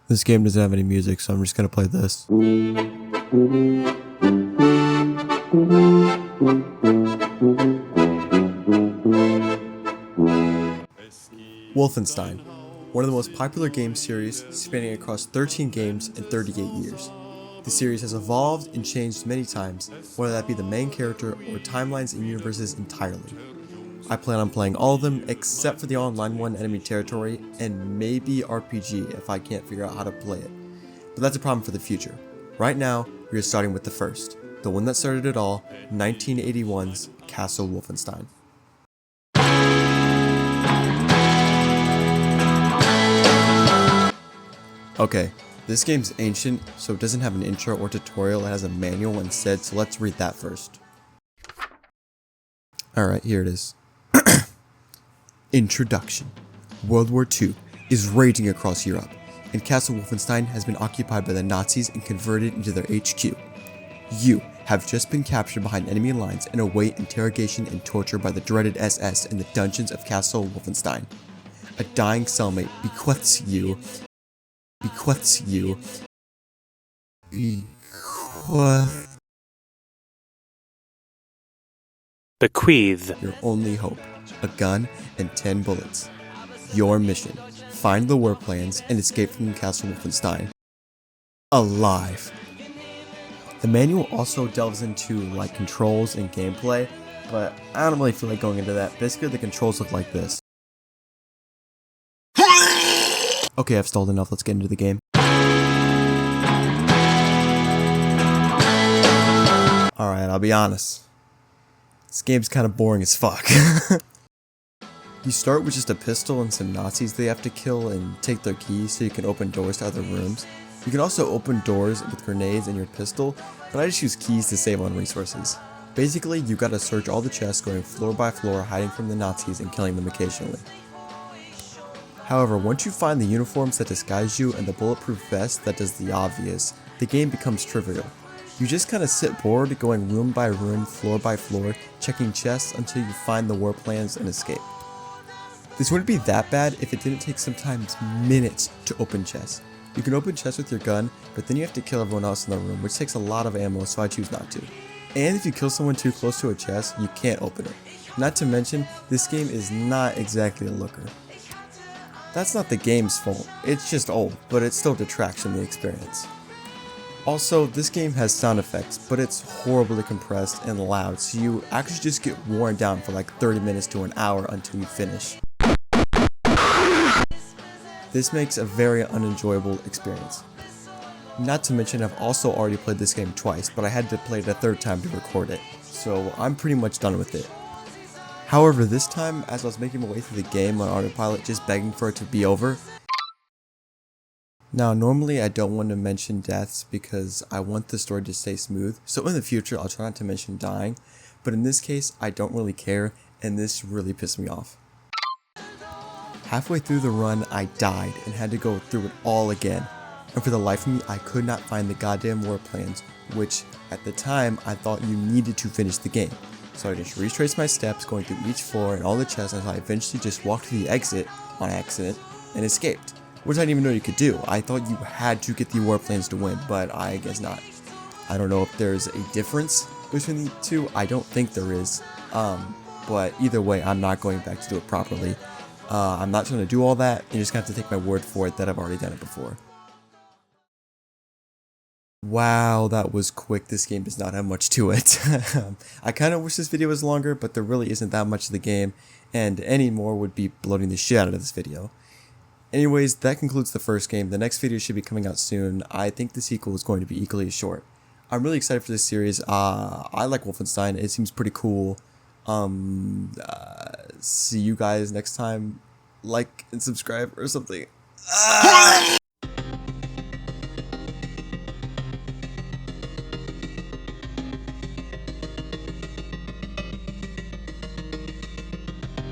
This game doesn't have any music, so I'm just gonna play this. Wolfenstein, one of the most popular game series spanning across 13 games and 38 years. The series has evolved and changed many times, whether that be the main character or timelines and universes entirely. I plan on playing all of them except for the online one, Enemy Territory, and maybe RPG if I can't figure out how to play it. But that's a problem for the future. Right now, we are starting with the first, the one that started it all, 1981's Castle Wolfenstein. Okay, this game's ancient, so it doesn't have an intro or tutorial, it has a manual instead, so let's read that first. Alright, here it is. Introduction. World War II is raging across Europe, and Castle Wolfenstein has been occupied by the Nazis and converted into their HQ. You have just been captured behind enemy lines and await interrogation and torture by the dreaded SS in the dungeons of Castle Wolfenstein. A dying cellmate bequeaths you Bequeath. Your only hope, a gun and 10 bullets. Your mission, find the war plans and escape from Castle Wolfenstein. Alive. The manual also delves into like controls and gameplay, but I don't really feel like going into that. Basically the controls look like this. Okay, I've stalled enough, let's get into the game. Alright, I'll be honest. This game's kind of boring as fuck. You start with just a pistol and some Nazis they have to kill and take their keys so you can open doors to other rooms. You can also open doors with grenades and your pistol, but I just use keys to save on resources. Basically, you gotta search all the chests going floor by floor, hiding from the Nazis and killing them occasionally. However, once you find the uniforms that disguise you and the bulletproof vest that does the obvious, the game becomes trivial. You just kinda sit bored, going room by room, floor by floor, checking chests until you find the war plans and escape. This wouldn't be that bad if it didn't take sometimes minutes to open chests. You can open chests with your gun, but then you have to kill everyone else in the room, which takes a lot of ammo, so I choose not to. And if you kill someone too close to a chest, you can't open it. Not to mention, this game is not exactly a looker. That's not the game's fault, it's just old, but it still detracts from the experience. Also, this game has sound effects, but it's horribly compressed and loud, so you actually just get worn down for like 30 minutes to an hour until you finish. This makes a very unenjoyable experience. Not to mention I've also already played this game twice, but I had to play it a third time to record it, so I'm pretty much done with it. However, this time, as I was making my way through the game on autopilot just begging for it to be over. Now normally I don't want to mention deaths because I want the story to stay smooth, so in the future I'll try not to mention dying, but in this case I don't really care, and this really pissed me off. Halfway through the run, I died and had to go through it all again. And for the life of me, I could not find the goddamn war plans, which at the time I thought you needed to finish the game. So I just retraced my steps going through each floor and all the chests until I eventually just walked to the exit on accident and escaped. Which I didn't even know you could do. I thought you had to get the war plans to win, but I guess not. I don't know if there's a difference between the two. I don't think there is. But either way, I'm not going back to do it properly. I'm not trying to do all that, you're just going to have to take my word for it that I've already done it before. Wow, that was quick. This game does not have much to it. I kind of wish this video was longer, but there really isn't that much of the game, and any more would be bloating the shit out of this video. Anyways, that concludes the first game. The next video should be coming out soon. I think the sequel is going to be equally as short. I'm really excited for this series. I like Wolfenstein. It seems pretty cool. See you guys next time. Like and subscribe or something.